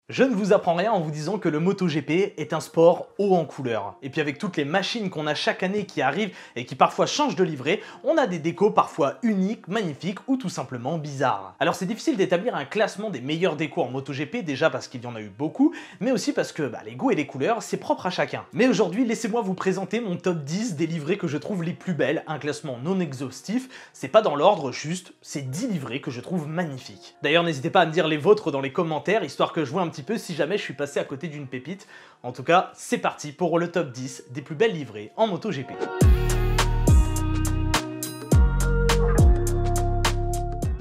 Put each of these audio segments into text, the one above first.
Je ne vous apprends rien en vous disant que le MotoGP est un sport haut en couleurs. Et puis avec toutes les machines qu'on a chaque année qui arrivent et qui parfois changent de livret, on a des décos parfois uniques, magnifiques ou tout simplement bizarres. Alors c'est difficile d'établir un classement des meilleurs décos en MotoGP, déjà parce qu'il y en a eu beaucoup, mais aussi parce que les goûts et les couleurs, c'est propre à chacun. Mais aujourd'hui, laissez-moi vous présenter mon top 10 des livrets que je trouve les plus belles, un classement non exhaustif, c'est pas dans l'ordre, juste c'est 10 livrets que je trouve magnifiques. D'ailleurs, n'hésitez pas à me dire les vôtres dans les commentaires, histoire que je vois un petit peu si jamais je suis passé à côté d'une pépite. En tout cas, c'est parti pour le top 10 des plus belles livrées en MotoGP.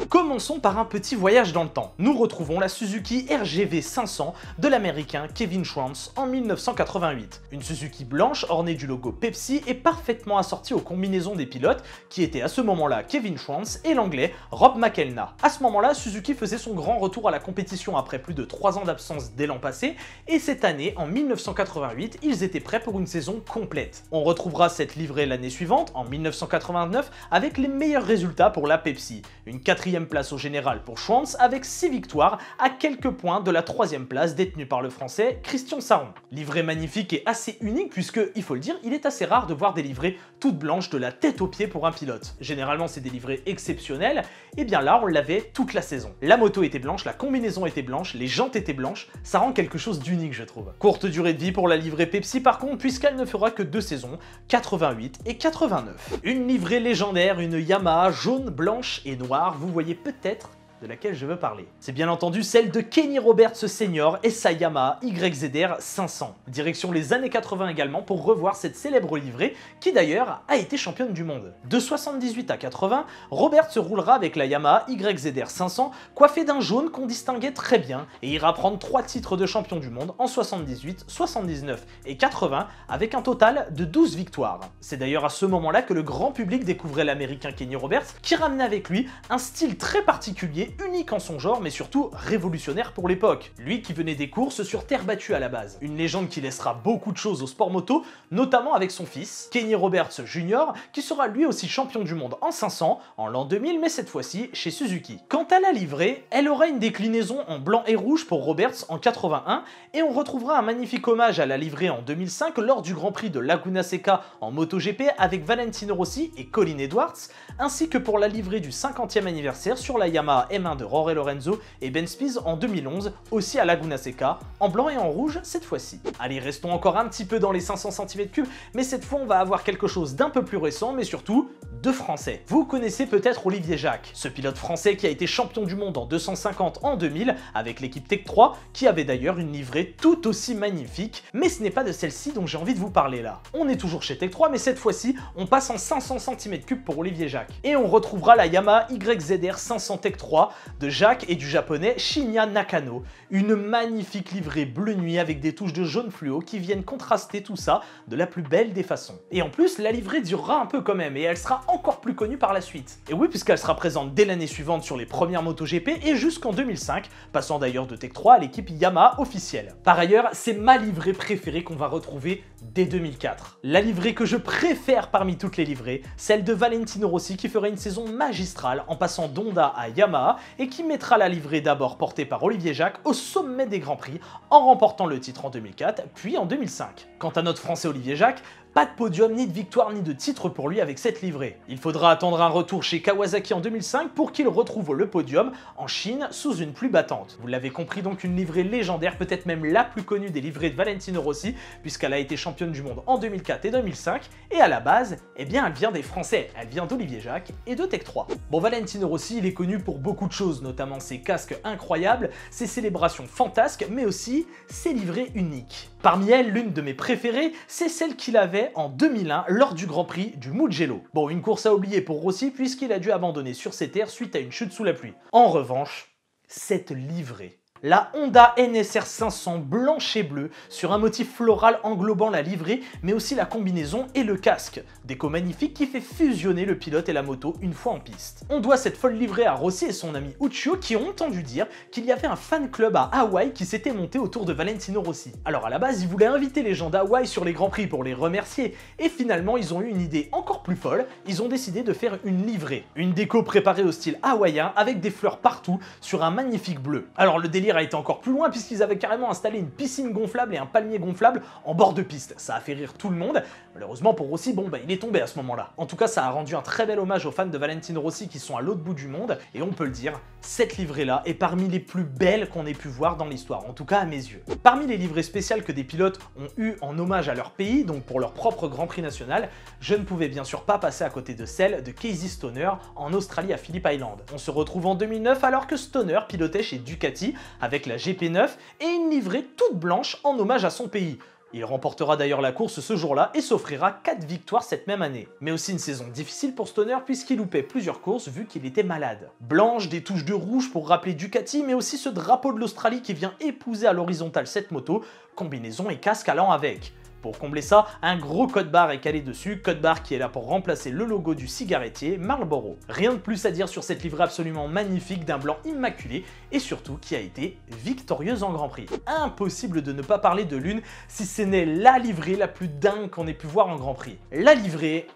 Commençons par un petit voyage dans le temps. Nous retrouvons la Suzuki RGV 500 de l'américain Kevin Schwantz en 1988. Une Suzuki blanche ornée du logo Pepsi et parfaitement assortie aux combinaisons des pilotes qui étaient à ce moment-là Kevin Schwantz et l'anglais Rob McElna. À ce moment-là, Suzuki faisait son grand retour à la compétition après plus de 3 ans d'absence dès l'an passé et cette année, en 1988, ils étaient prêts pour une saison complète. On retrouvera cette livrée l'année suivante, en 1989, avec les meilleurs résultats pour la Pepsi. Une 4e place au général pour Schwantz avec 6 victoires à quelques points de la 3e place détenue par le français Christian Saron. Livrée magnifique et assez unique puisque, il faut le dire, il est assez rare de voir des livrées toutes blanches de la tête aux pieds pour un pilote. Généralement c'est des livrées exceptionnelles, et bien là on l'avait toute la saison. La moto était blanche, la combinaison était blanche, les jantes étaient blanches, ça rend quelque chose d'unique je trouve. Courte durée de vie pour la livrée Pepsi par contre puisqu'elle ne fera que 2 saisons, 88 et 89. Une livrée légendaire, une Yamaha jaune, blanche et noire, vous voyez peut-être de laquelle je veux parler. C'est bien entendu celle de Kenny Roberts Senior et sa Yamaha YZR 500. Direction les années 80 également pour revoir cette célèbre livrée qui d'ailleurs a été championne du monde. De 78 à 80, Roberts se roulera avec la Yamaha YZR 500 coiffée d'un jaune qu'on distinguait très bien et ira prendre 3 titres de champion du monde en 78, 79 et 80 avec un total de 12 victoires. C'est d'ailleurs à ce moment-là que le grand public découvrait l'américain Kenny Roberts qui ramenait avec lui un style très particulier, unique en son genre mais surtout révolutionnaire pour l'époque. Lui qui venait des courses sur terre battue à la base. Une légende qui laissera beaucoup de choses au sport moto, notamment avec son fils, Kenny Roberts Jr., qui sera lui aussi champion du monde en 500 en l'an 2000 mais cette fois-ci chez Suzuki. Quant à la livrée, elle aura une déclinaison en blanc et rouge pour Roberts en 81 et on retrouvera un magnifique hommage à la livrée en 2005 lors du Grand Prix de Laguna Seca en MotoGP avec Valentino Rossi et Colin Edwards, ainsi que pour la livrée du 50e anniversaire sur la Yamaha M1 de Jorge Lorenzo et Ben Spies en 2011, aussi à Laguna Seca, en blanc et en rouge cette fois-ci. Allez, restons encore un petit peu dans les 500 cm3, mais cette fois on va avoir quelque chose d'un peu plus récent, mais surtout de français. Vous connaissez peut-être Olivier Jacques, ce pilote français qui a été champion du monde en 250 en 2000 avec l'équipe Tech 3, qui avait d'ailleurs une livrée tout aussi magnifique, mais ce n'est pas de celle-ci dont j'ai envie de vous parler là. On est toujours chez Tech 3, mais cette fois-ci, on passe en 500 cm3 pour Olivier Jacques. Et on retrouvera la Yamaha YZR 500 Tech 3 de Jacques et du japonais Shinya Nakano. Une magnifique livrée bleu nuit avec des touches de jaune fluo qui viennent contraster tout ça de la plus belle des façons. Et en plus, la livrée durera un peu quand même et elle sera encore plus connue par la suite. Et oui, puisqu'elle sera présente dès l'année suivante sur les premières MotoGP et jusqu'en 2005, passant d'ailleurs de Tech 3 à l'équipe Yamaha officielle. Par ailleurs, c'est ma livrée préférée qu'on va retrouver dès 2004. La livrée que je préfère parmi toutes les livrées, celle de Valentino Rossi qui fera une saison magistrale en passant d'Honda à Yamaha et qui mettra la livrée d'abord portée par Olivier Jacques au sommet des Grands Prix en remportant le titre en 2004 puis en 2005. Quant à notre français Olivier Jacques, pas de podium, ni de victoire, ni de titre pour lui avec cette livrée. Il faudra attendre un retour chez Kawasaki en 2005 pour qu'il retrouve le podium en Chine sous une pluie battante. Vous l'avez compris, donc une livrée légendaire, peut-être même la plus connue des livrées de Valentino Rossi, puisqu'elle a été championne du monde en 2004 et 2005, et à la base, eh bien elle vient des Français, elle vient d'Olivier Jacques et de Tech 3. Bon, Valentino Rossi, il est connu pour beaucoup de choses, notamment ses casques incroyables, ses célébrations fantasques, mais aussi ses livrées uniques. Parmi elles, l'une de mes préférées, c'est celle qu'il avait en 2001 lors du Grand Prix du Mugello. Bon, une course à oublier pour Rossi puisqu'il a dû abandonner sur ses terres suite à une chute sous la pluie. En revanche, cette livrée. La Honda NSR 500 blanche et bleue sur un motif floral englobant la livrée mais aussi la combinaison et le casque. Déco magnifique qui fait fusionner le pilote et la moto une fois en piste. On doit cette folle livrée à Rossi et son ami Uccio qui ont entendu dire qu'il y avait un fan club à Hawaï qui s'était monté autour de Valentino Rossi. Alors à la base ils voulaient inviter les gens d'Hawaï sur les Grands Prix pour les remercier et finalement ils ont eu une idée encore plus folle, ils ont décidé de faire une livrée. Une déco préparée au style hawaïen avec des fleurs partout sur un magnifique bleu. Alors le délire délire a été encore plus loin puisqu'ils avaient carrément installé une piscine gonflable et un palmier gonflable en bord de piste. Ça a fait rire tout le monde. Malheureusement pour Rossi, bon bah il est tombé à ce moment-là. En tout cas, ça a rendu un très bel hommage aux fans de Valentino Rossi qui sont à l'autre bout du monde, et on peut le dire, cette livrée-là est parmi les plus belles qu'on ait pu voir dans l'histoire, en tout cas à mes yeux. Parmi les livrées spéciales que des pilotes ont eu en hommage à leur pays, donc pour leur propre Grand Prix national, je ne pouvais bien sûr pas passer à côté de celle de Casey Stoner en Australie à Phillip Island. On se retrouve en 2009 alors que Stoner pilotait chez Ducati avec la GP9 et une livrée toute blanche en hommage à son pays. Il remportera d'ailleurs la course ce jour-là et s'offrira 4 victoires cette même année. Mais aussi une saison difficile pour Stoner puisqu'il loupait plusieurs courses vu qu'il était malade. Blanche, des touches de rouge pour rappeler Ducati, mais aussi ce drapeau de l'Australie qui vient épouser à l'horizontale cette moto, combinaison et casque allant avec. Pour combler ça, un gros code barre est calé dessus, code barre qui est là pour remplacer le logo du cigarettier Marlboro. Rien de plus à dire sur cette livrée absolument magnifique d'un blanc immaculé et surtout qui a été victorieuse en Grand Prix. Impossible de ne pas parler de l'une si ce n'est la livrée la plus dingue qu'on ait pu voir en Grand Prix. La livrée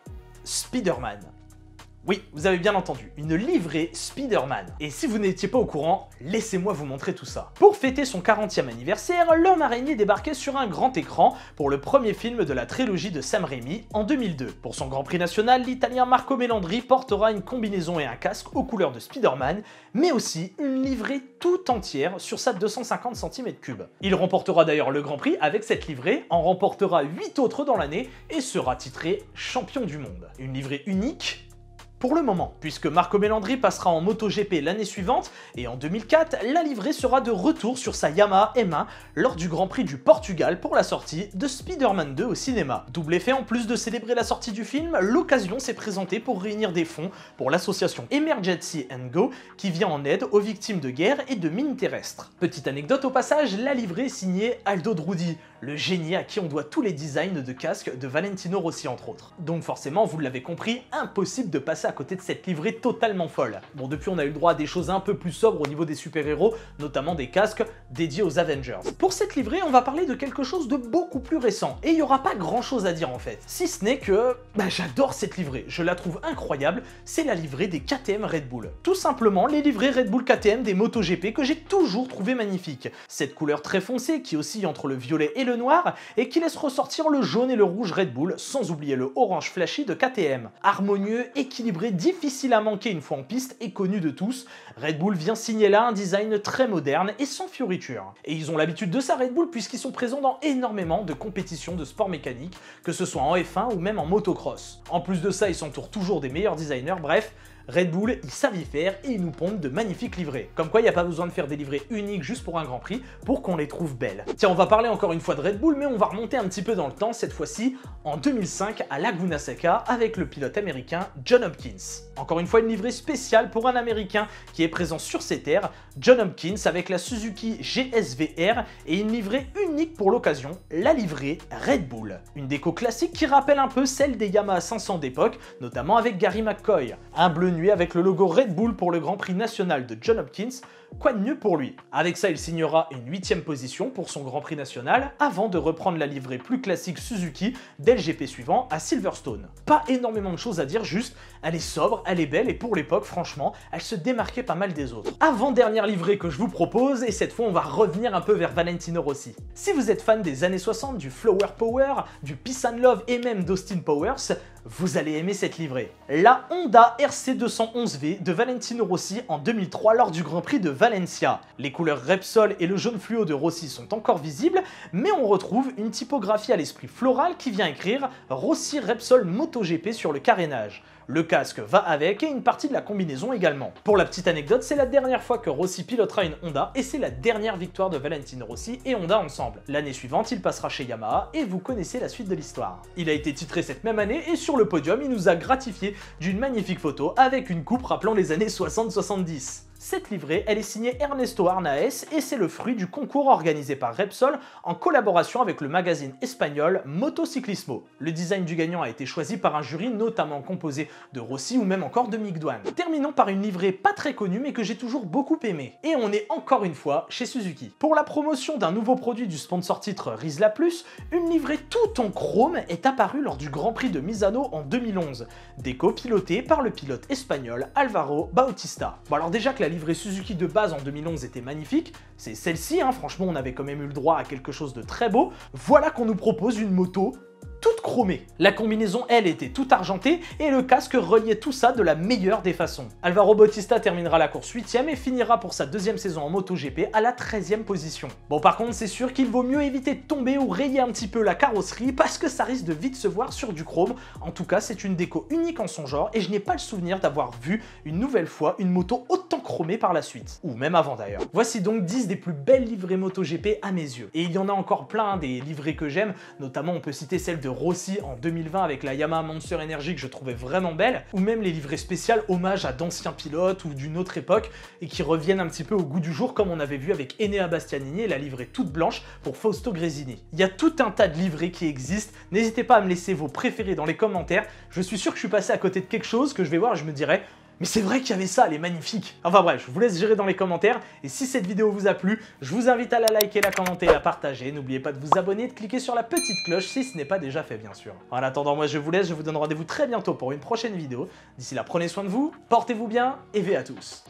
Spider-Man. Oui, vous avez bien entendu, une livrée Spider-Man. Et si vous n'étiez pas au courant, laissez-moi vous montrer tout ça. Pour fêter son 40e anniversaire, l'homme araignée débarquait sur un grand écran pour le premier film de la trilogie de Sam Raimi en 2002. Pour son Grand Prix national, l'Italien Marco Melandri portera une combinaison et un casque aux couleurs de Spider-Man, mais aussi une livrée tout entière sur sa 250 cm3. Il remportera d'ailleurs le Grand Prix avec cette livrée, en remportera 8 autres dans l'année et sera titré champion du monde. Une livrée unique pour le moment, puisque Marco Melandri passera en MotoGP l'année suivante, et en 2004, la livrée sera de retour sur sa Yamaha M1 lors du Grand Prix du Portugal pour la sortie de Spider-Man 2 au cinéma. Double effet, en plus de célébrer la sortie du film, l'occasion s'est présentée pour réunir des fonds pour l'association Emergency & Go, qui vient en aide aux victimes de guerre et de mines terrestres. Petite anecdote au passage, la livrée est signée Aldo Drudi, le génie à qui on doit tous les designs de casques de Valentino Rossi entre autres. Donc forcément, vous l'avez compris, impossible de passer à côté de cette livrée totalement folle. Bon, depuis on a eu le droit à des choses un peu plus sobres au niveau des super-héros, notamment des casques dédiés aux Avengers. Pour cette livrée, on va parler de quelque chose de beaucoup plus récent, et il n'y aura pas grand chose à dire en fait. Si ce n'est que, j'adore cette livrée, je la trouve incroyable, c'est la livrée des KTM Red Bull. Tout simplement, les livrées Red Bull KTM des MotoGP que j'ai toujours trouvé magnifiques. Cette couleur très foncée qui oscille entre le violet et le noir, et qui laisse ressortir le jaune et le rouge Red Bull, sans oublier le orange flashy de KTM. Harmonieux, équilibré, difficile à manquer une fois en piste et connu de tous, Red Bull vient signer là un design très moderne et sans fioritures. Et ils ont l'habitude de ça Red Bull puisqu'ils sont présents dans énormément de compétitions de sport mécanique, que ce soit en F1 ou même en motocross. En plus de ça, ils s'entourent toujours des meilleurs designers, bref, Red Bull, ils savent y faire et ils nous pondent de magnifiques livrées. Comme quoi, il n'y a pas besoin de faire des livrées uniques juste pour un Grand Prix pour qu'on les trouve belles. Tiens, on va parler encore une fois de Red Bull, mais on va remonter un petit peu dans le temps, cette fois-ci en 2005 à Laguna Seca avec le pilote américain John Hopkins. Encore une fois, une livrée spéciale pour un Américain qui est présent sur ces terres, John Hopkins avec la Suzuki GSV-R et une livrée unique pour l'occasion, la livrée Red Bull. Une déco classique qui rappelle un peu celle des Yamaha 500 d'époque, notamment avec Gary McCoy. Un bleu nuit avec le logo Red Bull pour le Grand Prix national de John Hopkins, quoi de mieux pour lui? Avec ça, il signera une 8e position pour son Grand Prix national, avant de reprendre la livrée plus classique Suzuki dès le GP suivant à Silverstone. Pas énormément de choses à dire, juste elle est sobre, elle est belle et pour l'époque, franchement, elle se démarquait pas mal des autres. Avant-dernière livrée que je vous propose, et cette fois on va revenir un peu vers Valentino Rossi. Si vous êtes fan des années 60, du Flower Power, du Peace and Love et même d'Austin Powers, vous allez aimer cette livrée. La Honda RC211V de Valentino Rossi en 2003 lors du Grand Prix de Valencia. Les couleurs Repsol et le jaune fluo de Rossi sont encore visibles, mais on retrouve une typographie à l'esprit floral qui vient écrire Rossi Repsol MotoGP sur le carénage. Le casque va avec et une partie de la combinaison également. Pour la petite anecdote, c'est la dernière fois que Rossi pilotera une Honda et c'est la dernière victoire de Valentino Rossi et Honda ensemble. L'année suivante, il passera chez Yamaha et vous connaissez la suite de l'histoire. Il a été titré cette même année et sur le podium, il nous a gratifié d'une magnifique photo avec une coupe rappelant les années 60-70. Cette livrée, elle est signée Ernesto Arnaez et c'est le fruit du concours organisé par Repsol en collaboration avec le magazine espagnol Motociclismo. Le design du gagnant a été choisi par un jury notamment composé de Rossi ou même encore de Mick Doohan. Terminons par une livrée pas très connue mais que j'ai toujours beaucoup aimée. Et on est encore une fois chez Suzuki. Pour la promotion d'un nouveau produit du sponsor titre Rizla Plus, une livrée tout en chrome est apparue lors du Grand Prix de Misano en 2011. Déco pilotée par le pilote espagnol Alvaro Bautista. Bon alors déjà que la livrée Suzuki de base en 2011 était magnifique, c'est celle-ci, hein, franchement on avait quand même eu le droit à quelque chose de très beau, voilà qu'on nous propose une moto toute chromée. La combinaison, elle, était toute argentée et le casque reliait tout ça de la meilleure des façons. Alvaro Bautista terminera la course 8ème et finira pour sa deuxième saison en MotoGP à la 13ème position. Bon, par contre, c'est sûr qu'il vaut mieux éviter de tomber ou rayer un petit peu la carrosserie parce que ça risque de vite se voir sur du chrome. En tout cas, c'est une déco unique en son genre et je n'ai pas le souvenir d'avoir vu une nouvelle fois une moto autant chromée par la suite. Ou même avant d'ailleurs. Voici donc 10 des plus belles livrées MotoGP à mes yeux. Et il y en a encore plein, des livrées que j'aime, notamment on peut citer celle de Rossi en 2020 avec la Yamaha Monster Energy que je trouvais vraiment belle, ou même les livrées spéciales hommage à d'anciens pilotes ou d'une autre époque et qui reviennent un petit peu au goût du jour comme on avait vu avec Enea Bastianini et la livrée toute blanche pour Fausto Gresini. Il y a tout un tas de livrées qui existent, n'hésitez pas à me laisser vos préférés dans les commentaires, je suis sûr que je suis passé à côté de quelque chose que je vais voir et je me dirais mais c'est vrai qu'il y avait ça, elle est magnifique. Enfin bref, je vous laisse gérer dans les commentaires. Et si cette vidéo vous a plu, je vous invite à la liker, la commenter et la partager. N'oubliez pas de vous abonner et de cliquer sur la petite cloche si ce n'est pas déjà fait, bien sûr. En attendant, moi je vous laisse, je vous donne rendez-vous très bientôt pour une prochaine vidéo. D'ici là, prenez soin de vous, portez-vous bien et V à tous.